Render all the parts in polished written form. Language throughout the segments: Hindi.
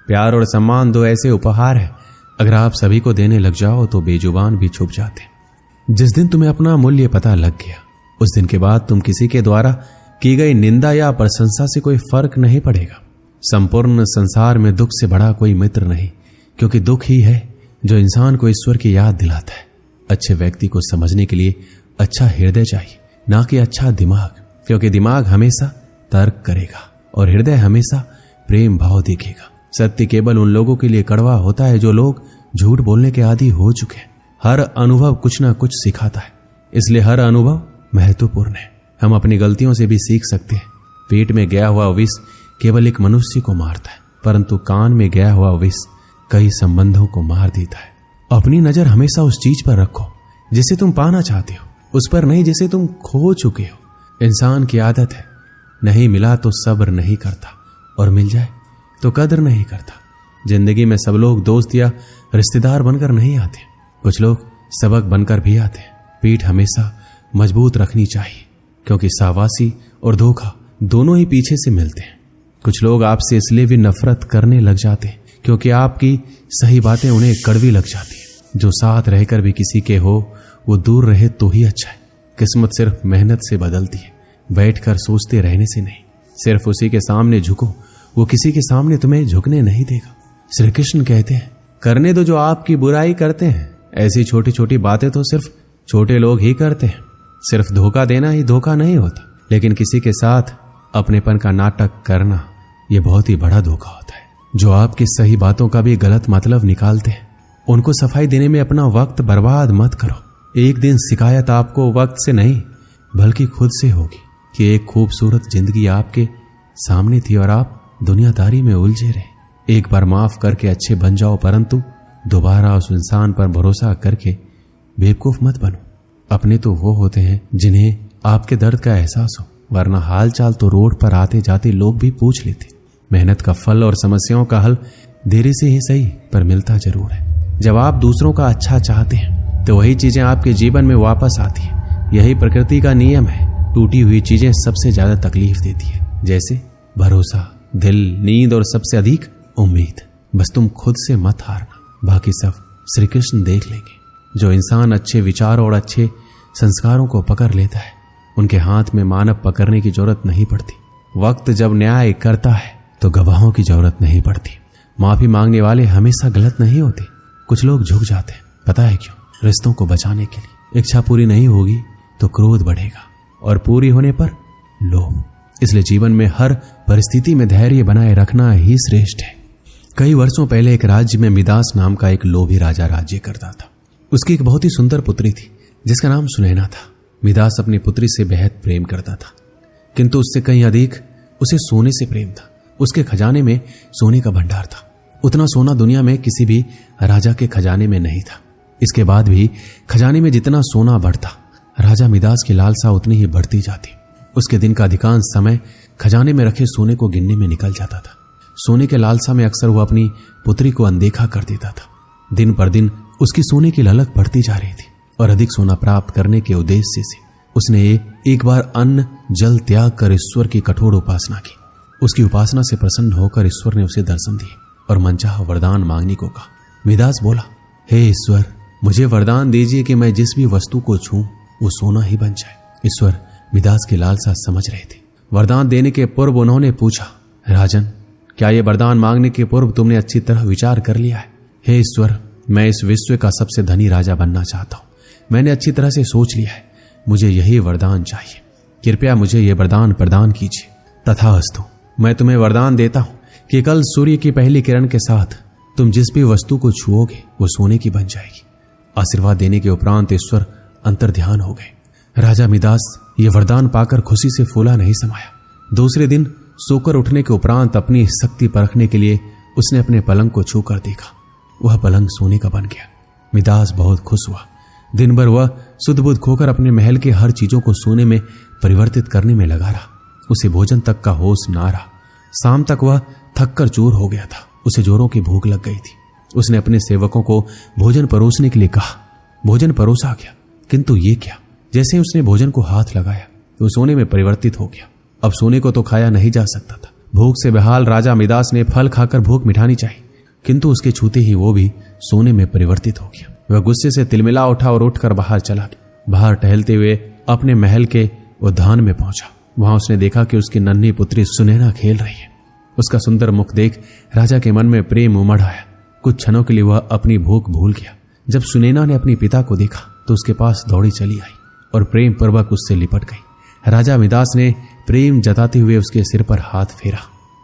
प्यार और सम्मान दो ऐसे उपहार है, अगर आप सभी को देने लग जाओ तो बेजुबान भी छुप जाते। जिस दिन तुम्हें अपना मूल्य पता लग गया, उस दिन के बाद तुम किसी के द्वारा की गई निंदा या प्रशंसा से कोई फर्क नहीं पड़ेगा। संपूर्ण संसार में दुख से बड़ा कोई मित्र नहीं, क्योंकि दुख ही है जो इंसान को ईश्वर की याद दिलाता है। अच्छे व्यक्ति को समझने के लिए अच्छा हृदय चाहिए, ना कि अच्छा दिमाग, क्योंकि दिमाग हमेशा तर्क करेगा और हृदय हमेशा प्रेम भाव देखेगा। सत्य केवल उन लोगों के लिए कड़वा होता है जो लोग झूठ बोलने के आदी हो चुके हैं। हर अनुभव कुछ ना कुछ सिखाता है, इसलिए हर अनुभव महत्वपूर्ण है। हम अपनी गलतियों से भी सीख सकते हैं। पेट में गया हुआ विष केवल एक मनुष्य को मारता है, परंतु कान में गया हुआ विष कई संबंधों को मार देता है। अपनी नजर हमेशा उस चीज पर रखो जिसे तुम पाना चाहते हो, उस पर नहीं जिसे तुम खो चुके हो। इंसान की आदत है, नहीं मिला तो सब्र नहीं करता और मिल जाए तो कदर नहीं करता। जिंदगी में सब लोग दोस्त या रिश्तेदार बनकर नहीं आते, कुछ लोग सबक बनकर भी आते हैं। पीठ हमेशा मजबूत रखनी चाहिए, क्योंकि शाबाशी और धोखा दोनों ही पीछे से मिलते हैं। कुछ लोग आपसे इसलिए भी नफरत करने लग जाते हैं क्योंकि आपकी सही बातें उन्हें कड़वी लग जाती है। जो साथ रहकर भी किसी के हो वो दूर रहे तो ही अच्छा है। किस्मत सिर्फ मेहनत से बदलती है, बैठकर सोचते रहने से नहीं। सिर्फ उसी के सामने झुको, वो किसी के सामने तुम्हें झुकने नहीं देगा। श्री कृष्ण कहते हैं, करने दो जो आपकी बुराई करते हैं। ऐसी छोटी छोटी बातें तो सिर्फ छोटे लोग ही करते हैं। सिर्फ धोखा देना ही धोखा नहीं होता, लेकिन किसी के साथ अपनेपन का नाटक करना यह बहुत ही बड़ा धोखा होता है। जो आपकी सही बातों का भी गलत मतलब निकालते हैं, उनको सफाई देने में अपना वक्त बर्बाद मत करो। एक दिन शिकायत आपको वक्त से नहीं बल्कि खुद से होगी कि एक खूबसूरत जिंदगी आपके सामने थी और आप दुनियादारी में उलझे रहे। एक बार माफ करके अच्छे बन जाओ, परंतु दोबारा उस इंसान पर भरोसा करके बेवकूफ मत बनो। अपने तो वो होते हैं जिन्हें आपके दर्द का एहसास हो, वरना हाल चाल तो रोड पर आते जाते लोग भी पूछ लेते। मेहनत का फल और समस्याओं का हल देरी से ही सही पर मिलता जरूर है। जब आप दूसरों का अच्छा चाहते हैं तो वही चीजें आपके जीवन में वापस आती है। यही प्रकृति का नियम है। टूटी हुई चीजें सबसे ज्यादा तकलीफ देती है, जैसे भरोसा, दिल, नींद और सबसे अधिक उम्मीद। बस तुम खुद से मत हारना, बाकी सब श्री कृष्ण देख लेंगे। जो इंसान अच्छे विचारों और अच्छे संस्कारों को पकड़ लेता है, उनके हाथ में मानव पकड़ने की जरूरत नहीं पड़ती। वक्त जब न्याय करता है तो गवाहों की जरूरत नहीं पड़ती। माफी मांगने वाले हमेशा गलत नहीं होते। कुछ लोग झुक जाते हैं, पता है क्यों? रिश्तों को बचाने के लिए। इच्छा पूरी नहीं होगी तो क्रोध बढ़ेगा और पूरी होने पर लोभ। इसलिए जीवन में हर परिस्थिति में धैर्य बनाए रखना ही श्रेष्ठ है। कई वर्षों पहले एक राज्य में मिदास नाम का एक लोभी राजा राज्य करता था। उसकी एक बहुत ही सुंदर पुत्री थी जिसका नाम सुनैना था। मिदास अपनी पुत्री से बेहद प्रेम करता था, किंतु उससे कहीं अधिक उसे सोने से प्रेम था। उसके खजाने में सोने का भंडार था। उतना सोना दुनिया में किसी भी राजा के खजाने में नहीं था। इसके बाद भी खजाने में जितना सोना बढ़ता, राजा मिदास की लालसा उतनी ही बढ़ती जाती। उसके दिन का अधिकांश समय खजाने में रखे सोने को गिनने में निकल जाता था। सोने के लालसा में अक्सर वो अपनी पुत्री को अनदेखा कर देता था। दिन पर दिन उसकी सोने की ललक बढ़ती जा रही थी और अधिक सोना प्राप्त करने के उद्देश्य से उसने एक बार अन्न जल त्याग कर ईश्वर की कठोर उपासना की। उसकी उपासना से प्रसन्न होकर ईश्वर ने उसे दर्शन दिए और मनचाहा वरदान मांगने को कहा। मिदास बोला, हे ईश्वर, मुझे वरदान दीजिए कि मैं जिस भी वस्तु को छूं वो सोना ही बन जाए। ईश्वर मिदास की लालसा समझ रहे थे। वरदान देने के पूर्व उन्होंने पूछा, राजन, क्या ये वरदान मांगने के पूर्व तुमने अच्छी तरह विचार कर लिया है? हे ईश्वर, मैं इस विश्व का सबसे धनी राजा बनना चाहता हूं। मैंने अच्छी तरह से सोच लिया है, मुझे यही वरदान चाहिए। कृपया मुझे यह वरदान प्रदान कीजिए। तथास्तु, मैं तुम्हें वरदान देता हूं कि कल सूर्य की पहली किरण के साथ तुम जिस भी वस्तु को छुओगे वो सोने की बन जाएगी। आशीर्वाद देने के उपरांत ईश्वर अंतर्ध्यान हो गए। राजा मिदास ये वरदान पाकर खुशी से फूला नहीं समाया। दूसरे दिन सोकर उठने के उपरांत अपनी शक्ति परखने के लिए उसने अपने पलंग को छूकर देखा। वह पलंग सोने का बन गया। मिदास बहुत खुश हुआ। दिन भर वह सुध बुध खोकर अपने महल के हर चीजों को सोने में परिवर्तित करने में लगा रहा। उसे भोजन तक का होश ना रहा। शाम तक वह थक कर चूर हो गया था। उसे जोरों की भूख लग गई थी। उसने अपने सेवकों को भोजन परोसने के लिए कहा। भोजन परोसा गया, किंतु ये क्या? जैसे उसने भोजन को हाथ लगाया तो सोने में परिवर्तित हो गया। अब सोने को तो खाया नहीं जा सकता था, भूख से बेहाल राजा मिदास ने फल खाकर भूख मिटानी चाहिए, किंतु उसके छूते ही वो भी सोने में परिवर्तित हो गया। वह गुस्से से तिलमिला उठा और उठकर बाहर चला गया। बाहर टहलते हुए अपने महल के उद्यान में पहुंचा। वहां उसने देखा कि उसकी नन्ही पुत्री सुनैना खेल रही है। उसका सुंदर मुख देख राजा के मन में प्रेम उमड़ आया। कुछ क्षणों के लिए वह अपनी भूख भूल गया। जब सुनैना ने अपने पिता को देखा तो उसके पास दौड़ी चली आई और प्रेम पूर्वक उससे लिपट गई। राजा मिदास ने प्रेम जताते हुए उसके सिर पर हाथ फेरा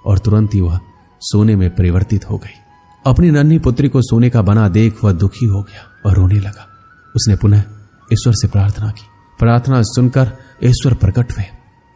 और तुरंत ही वह सोने में परिवर्तित हो गई। अपनी नन्ही पुत्री को सोने का बना देख वह दुखी हो गया और रोने लगा। उसने पुनः ईश्वर से प्रार्थना की। प्रार्थना सुनकर ईश्वर प्रकट हुए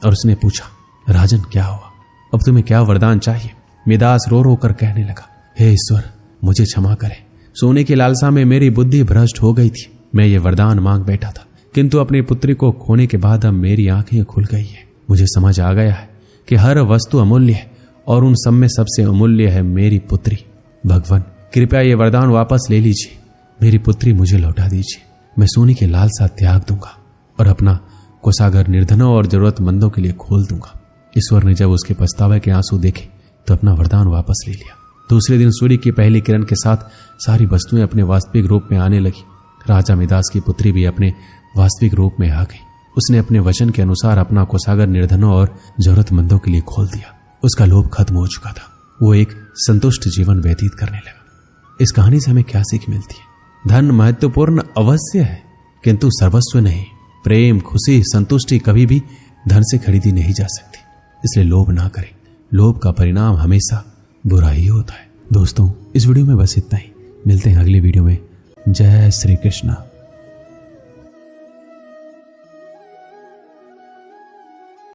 और उसने पूछा, राजन क्या हुआ, अब तुम्हें क्या वरदान चाहिए? मिदास रो रो कर कहने लगा, हे ईश्वर मुझे क्षमा करें, सोने की लालसा में मेरी बुद्धि भ्रष्ट हो गई थी। मैं ये वरदान मांग बैठा था, किंतु अपनी पुत्री को खोने के बाद अब मेरी आंखें खुल गई है। मुझे समझ आ गया है कि हर वस्तु अमूल्य है और उन सब में सबसे अमूल्य है मेरी पुत्री। भगवान कृपया ये वरदान वापस ले लीजिए, मेरी पुत्री मुझे लौटा दीजिए। मैं सोने की लालसा त्याग दूंगा और अपना कोषागार निर्धनों और जरूरतमंदों के लिए खोल दूंगा। ईश्वर ने जब उसके पछतावे के आंसू देखे तो अपना वरदान वापस ले लिया। दूसरे दिन सूर्य की पहली किरण के साथ सारी वस्तुएं अपने वास्तविक रूप में आने लगी। राजा मिदास की पुत्री भी अपने वास्तविक रूप में आ गई। उसने अपने वचन के अनुसार अपना कोषागार निर्धनों और जरूरतमंदों के लिए खोल दिया। उसका लोभ खत्म हो चुका था। वो एक संतुष्ट जीवन व्यतीत करने लगा। इस कहानी से हमें क्या सीख मिलती है? धन महत्वपूर्ण अवश्य है, किंतु सर्वस्व नहीं। प्रेम, खुशी, संतुष्टि कभी भी धन से खरीदी नहीं जा सकती। इसलिए लोभ ना करें। लोभ का परिणाम हमेशा बुरा ही होता है। दोस्तों इस वीडियो में बस इतना ही। मिलते हैं अगली वीडियो में। जय श्री कृष्ण।